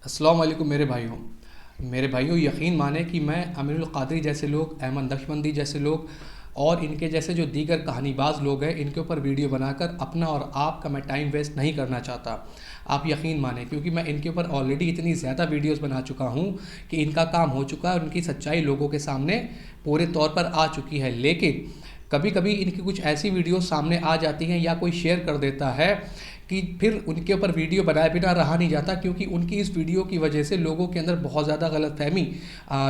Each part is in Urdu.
السلام علیکم میرے بھائیوں یقین مانیں کہ میں امیر القادری جیسے لوگ، احمد نقشبندی جیسے لوگ اور ان کے جیسے جو دیگر کہانی باز لوگ ہیں، ان کے اوپر ویڈیو بنا کر اپنا اور آپ کا میں ٹائم ویسٹ نہیں کرنا چاہتا. آپ یقین مانیں، کیونکہ میں ان کے اوپر آلریڈی اتنی زیادہ ویڈیوز بنا چکا ہوں کہ ان کا کام ہو چکا ہے اور ان کی سچائی لوگوں کے سامنے پورے طور پر آ چکی ہے. لیکن کبھی کبھی ان کی کچھ ایسی ویڈیوز سامنے آ جاتی ہیں یا کوئی شیئر کر دیتا ہے کہ پھر ان کے اوپر ویڈیو بنائے بنا رہا نہیں جاتا، کیونکہ ان کی اس ویڈیو کی وجہ سے لوگوں کے اندر بہت زیادہ غلط فہمی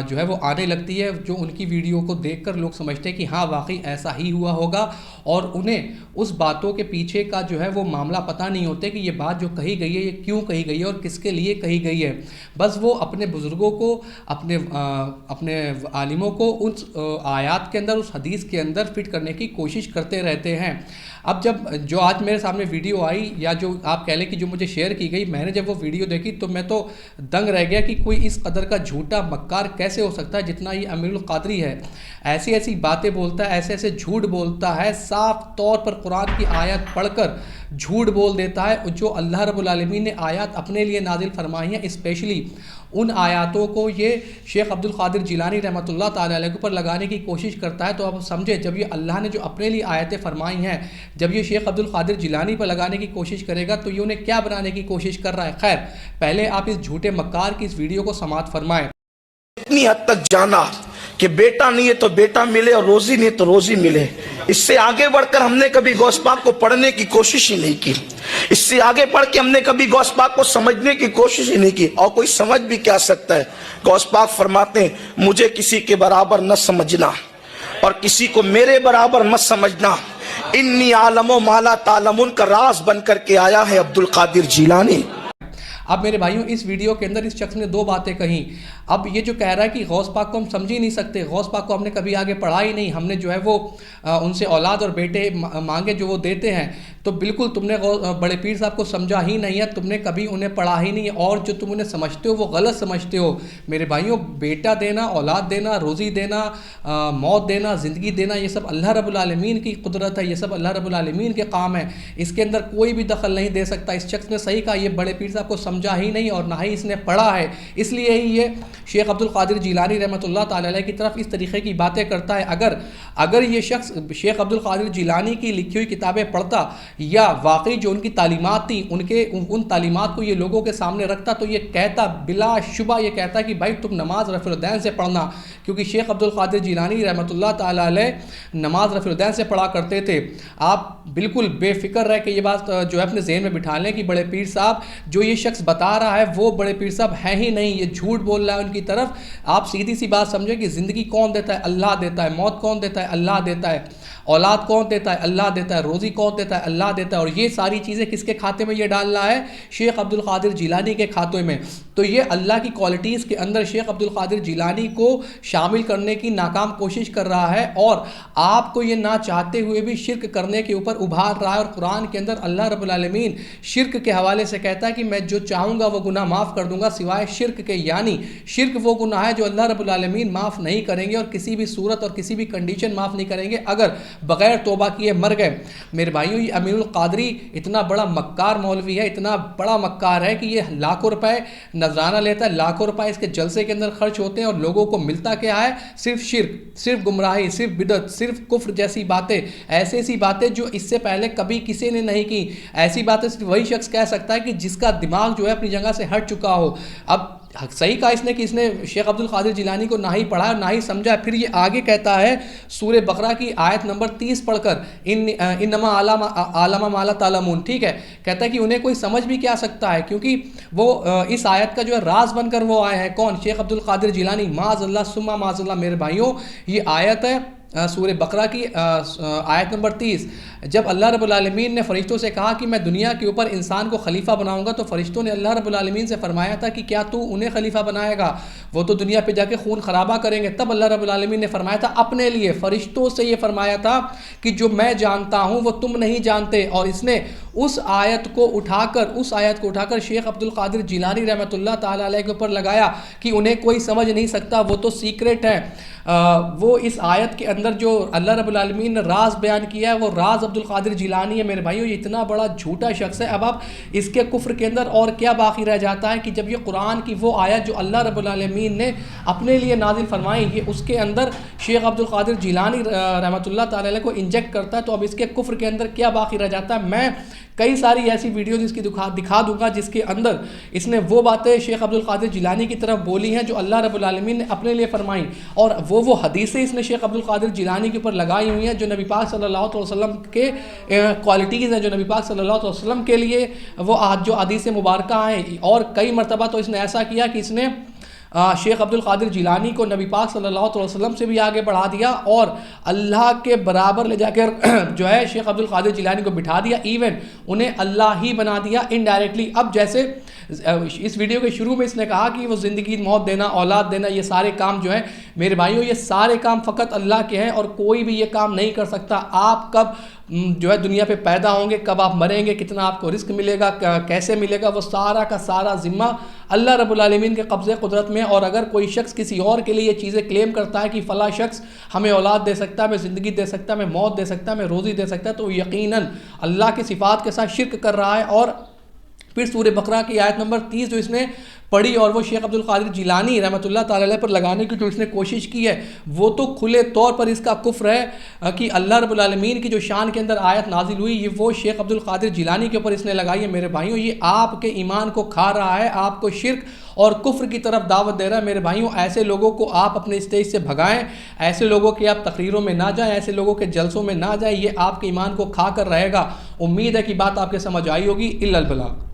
جو ہے وہ آنے لگتی ہے. جو ان کی ویڈیو کو دیکھ کر لوگ سمجھتے ہیں کہ ہاں واقعی ایسا ہی ہوا ہوگا، اور انہیں اس باتوں کے پیچھے کا جو ہے وہ معاملہ پتہ نہیں ہوتے کہ یہ بات جو کہی گئی ہے یہ کیوں کہی گئی ہے اور کس کے لیے کہی گئی ہے. بس وہ اپنے بزرگوں کو، اپنے عالموں کو اس آیات کے اندر، اس حدیث کے اندر فٹ کرنے کی کوشش کرتے رہتے ہیں. اب جو آج میرے سامنے ویڈیو آئی، یا جو آپ کہہ لیں کہ جو مجھے شیئر کی گئی، میں نے جب وہ ویڈیو دیکھی تو میں تو دنگ رہ گیا کہ کوئی اس قدر کا جھوٹا مکار کیسے ہو سکتا ہے جتنا یہ امیر القادری ہے. ایسی ایسی باتیں بولتا ہے، ایسے ایسے جھوٹ بولتا ہے، صاف طور پر قرآن کی آیت پڑھ کر جھوٹ بول دیتا ہے. جو اللہ رب العالمین نے آیات اپنے لیے نازل فرمائی ہیں، اسپیشلی ان آیاتوں کو یہ شیخ عبد القادر جیلانی رحمۃ اللہ تعالیٰ علیہ کے اوپر لگانے کی کوشش کرتا ہے. تو اب سمجھے، جب یہ اللہ نے جو اپنے لیے آیتیں فرمائی ہیں، جب یہ شیخ عبد القادر جیلانی پر لگانے کی کوشش کرے گا تو یہ انہیں کیا بنانے کی کوشش کر رہا ہے. خیر، پہلے آپ اس جھوٹے مکار کی اس ویڈیو کو سماعت فرمائیں. اتنی حد تک جانا کہ بیٹا نہیں ہے تو بیٹا ملے اور روزی نہیں تو روزی ملے. اس سے آگے بڑھ کر ہم نے کبھی غوث پاک کو پڑھنے کی کوشش ہی نہیں کی. اس سے آگے بڑھ کے ہم نے کبھی غوث پاک کو سمجھنے کی کوشش ہی نہیں کی. اور کوئی سمجھ بھی کیا سکتا ہے؟ غوث پاک فرماتے ہیں، مجھے کسی کے برابر نہ سمجھنا اور کسی کو میرے برابر مت سمجھنا. انی عالم و مالا تعلمون کا راز بن کر کے آیا ہے عبد القادر جیلانی. اب میرے بھائیوں، اس ویڈیو کے اندر اس شخص نے دو باتیں کہیں. اب یہ جو کہہ رہا ہے کہ غوث پاک کو ہم سمجھ ہی نہیں سکتے، غوث پاک کو ہم نے کبھی آگے پڑھا ہی نہیں، ہم نے جو ہے وہ ان سے اولاد اور بیٹے مانگے جو وہ دیتے ہیں. تو بالکل تم نے بڑے پیر صاحب کو سمجھا ہی نہیں ہے، تم نے کبھی انہیں پڑھا ہی نہیں ہے، اور جو تم انہیں سمجھتے ہو وہ غلط سمجھتے ہو. میرے بھائیوں، بیٹا دینا، اولاد دینا، روزی دینا، موت دینا، زندگی دینا، یہ سب اللہ رب العالمین کی قدرت ہے، یہ سب اللہ رب العالمین کے کام ہے. اس کے اندر کوئی بھی دخل نہیں دے سکتا. اس شخص نے صحیح کہا، یہ بڑے پیر صاحب کو سمجھا ہی نہیں اور نہ ہی اس نے پڑھا ہے. اس لیے ہی یہ شیخ عبد القادر جیلانی رحمۃ اللہ تعالیٰ علیہ کی طرف اس طریقے کی باتیں کرتا ہے. اگر یہ شخص شیخ عبد القادر جیلانی کی لکھی ہوئی کتابیں پڑھتا یا واقعی جو ان کی تعلیمات تھیں ان تعلیمات کو یہ لوگوں کے سامنے رکھتا، تو یہ کہتا، بلا شبہ یہ کہتا کہ بھائی تم نماز رفع الدین سے پڑھنا. کیونکہ شیخ عبد القادر جیلانی رحمۃ اللہ تعالیٰ علیہ نماز رفع الدین سے پڑھا کرتے تھے. آپ بالکل بے فکر رہ کے یہ بات جو ہے اپنے ذہن میں بٹھا لیں کہ بڑے پیر صاحب جو یہ شخص بتا رہا ہے وہ بڑے پیر صاحب ہیں ہی نہیں، یہ جھوٹ بول رہا ہے ان کی طرف. آپ سیدھی سی بات سمجھیں کہ زندگی کون دیتا ہے؟ اللہ دیتا ہے. موت کون دیتا ہے؟ اللہ دیتا ہے. اولاد کون دیتا ہے؟ اللہ دیتا ہے. روزی کون دیتا ہے؟ اللہ دیتا ہے. اور یہ ساری چیزیں کس کے کھاتے میں یہ ڈال رہا ہے؟ شیخ عبد القادر جیلانی کے کھاتے میں. تو یہ اللہ کی کوالٹیز کے اندر شیخ عبد القادر جیلانی کو شامل کرنے کی ناکام کوشش کر رہا ہے، اور آپ کو یہ نہ چاہتے ہوئے بھی شرک کرنے کے اوپر ابھار رہا ہے. اور قرآن کے اندر اللہ رب العالمین شرک کے حوالے سے کہتا ہے کہ میں جو چاہوں گا وہ گناہ معاف کر دوں گا سوائے شرک کے. یعنی شرک وہ گناہ ہے جو اللہ رب العالمین معاف نہیں کریں گے، اور کسی بھی صورت اور کسی بھی کنڈیشن معاف نہیں کریں گے اگر بغیر توبہ کیے مر گئے. میرے بھائیوں، یہ امیر القادری اتنا بڑا مکار مولوی ہے، اتنا بڑا مکار ہے کہ یہ لاکھوں روپے نذرانہ لیتا ہے، لاکھوں روپے اس کے جلسے کے اندر خرچ ہوتے ہیں، اور لوگوں کو ملتا کیا ہے؟ صرف شرک، صرف گمراہی، صرف بدعت، صرف کفر جیسی باتیں. ایسی باتیں جو اس سے پہلے کبھی کسی نے نہیں کی. ایسی باتیں صرف وہی شخص کہہ سکتا ہے کہ جس کا دماغ جو ہے اپنی جگہ سے ہٹ چکا ہو. اب صحیح کہا اس نے کہ اس نے شیخ عبد القادر جیلانی کو نہ ہی پڑھا نہ ہی سمجھا. پھر یہ آگے کہتا ہے سورہ بقرہ کی آیت نمبر 30 پڑھ کر، انما عالم ما لا تعلمون. ٹھیک ہے، کہتا ہے کہ انہیں کوئی سمجھ بھی کیا سکتا ہے، کیونکہ وہ اس آیت کا جو ہے راز بن کر وہ آئے ہیں. کون؟ شیخ عبد القادر جیلانی. معاذ اللہ ثم معاذ اللہ. میرے بھائیوں، یہ آیت ہے سورہ بقرہ کی آیت نمبر 30. جب اللہ رب العالمین نے فرشتوں سے کہا کہ میں دنیا کے اوپر انسان کو خلیفہ بناؤں گا، تو فرشتوں نے اللہ رب العالمین سے فرمایا تھا کہ کیا تو انہیں خلیفہ بنائے گا؟ وہ تو دنیا پہ جا کے خون خرابہ کریں گے. تب اللہ رب العالمین نے فرمایا تھا اپنے لیے، فرشتوں سے یہ فرمایا تھا کہ جو میں جانتا ہوں وہ تم نہیں جانتے. اور اس نے اس آیت کو اٹھا کر شیخ عبد القادر جیلانی رحمۃ اللہ تعالیٰ علیہ کے اوپر لگایا کہ انہیں کوئی سمجھ نہیں سکتا، وہ تو سیکرٹ ہے. وہ اس آیت کے اندر جو اللہ رب العالمین نے راز بیان کیا ہے وہ راز عبد القادر جیلانی ہے. میرے بھائیو یہ اتنا بڑا جھوٹا شخص ہے. اب آپ اس کے کفر کے اندر اور کیا باقی رہ جاتا ہے کہ جب یہ قرآن کی وہ آیت جو اللہ رب العالمین نے اپنے لیے نازل فرمائی یہ اس کے اندر شیخ عبد القادر جیلانی رحمۃ اللہ تعالیٰ علیہ کو انجیکٹ کرتا ہے، تو اب اس کے کفر کے اندر کیا باقی رہ جاتا ہے. میں کئی ساری ایسی ویڈیوز اس کی دکھا دوں گا جس کے اندر اس نے وہ باتیں شیخ عبد القادر جیلانی کی طرف بولی ہیں جو اللہ رب العالمین نے اپنے لیے فرمائیں، اور وہ حدیثیں اس نے شیخ عبد القادر جیلانی کے اوپر لگائی ہوئی ہیں جو نبی پاک صلی اللہ علیہ وسلم کے کوالٹیز ہیں، جو نبی پاک صلی اللہ علیہ وسلم کے لیے وہ جو حدیث مبارکہ ہیں. اور کئی مرتبہ تو اس نے ایسا کیا کہ اس نے شیخ عبد القادر جیلانی کو نبی پاک صلی اللہ علیہ وسلم سے بھی آگے بڑھا دیا اور اللہ کے برابر لے جا کر جو ہے شیخ عبد القادر جیلانی کو بٹھا دیا، ایون انہیں اللہ ہی بنا دیا انڈائریکٹلی. اب جیسے اس ویڈیو کے شروع میں اس نے کہا کہ وہ زندگی موت دینا، اولاد دینا، یہ سارے کام جو ہیں میرے بھائیوں یہ سارے کام فقط اللہ کے ہیں اور کوئی بھی یہ کام نہیں کر سکتا. آپ کب جو ہے دنیا پہ پیدا ہوں گے، کب آپ مریں گے، کتنا آپ کو رزق ملے گا، کیسے ملے گا، وہ سارا کا سارا ذمہ اللہ رب العالمین کے قبضے قدرت میں. اور اگر کوئی شخص کسی اور کے لیے یہ چیزیں کلیم کرتا ہے کہ فلاں شخص ہمیں اولاد دے سکتا ہے، ہمیں زندگی دے سکتا ہے، ہمیں موت دے سکتا ہے، ہمیں روزی دے سکتا ہے، تو یقیناً اللہ کی صفات کے ساتھ شرک کر رہا ہے. اور پھر سورہ بقرہ کی آیت نمبر 30 جو اس نے پڑھی اور وہ شیخ عبد القادر جیلانی رحمۃ اللہ تعالیٰ علیہ پر لگانے کی جو اس نے کوشش کی ہے وہ تو کھلے طور پر اس کا کفر ہے کہ اللہ رب العالمین کی جو شان کے اندر آیت نازل ہوئی یہ وہ شیخ عبد القادر جیلانی کے اوپر اس نے لگائی ہے. میرے بھائیوں یہ آپ کے ایمان کو کھا رہا ہے، آپ کو شرک اور کفر کی طرف دعوت دے رہا ہے. میرے بھائیوں ایسے لوگوں کو آپ اپنے اسٹیج سے بھگائیں، ایسے لوگوں کے آپ تقریروں میں نہ جائیں، ایسے لوگوں کے جلسوں میں نہ جائیں، یہ آپ کے ایمان کو کھا کر رہے گا. امید ہے کہ بات آپ کے سمجھ آئی ہوگی. الا البلاغ.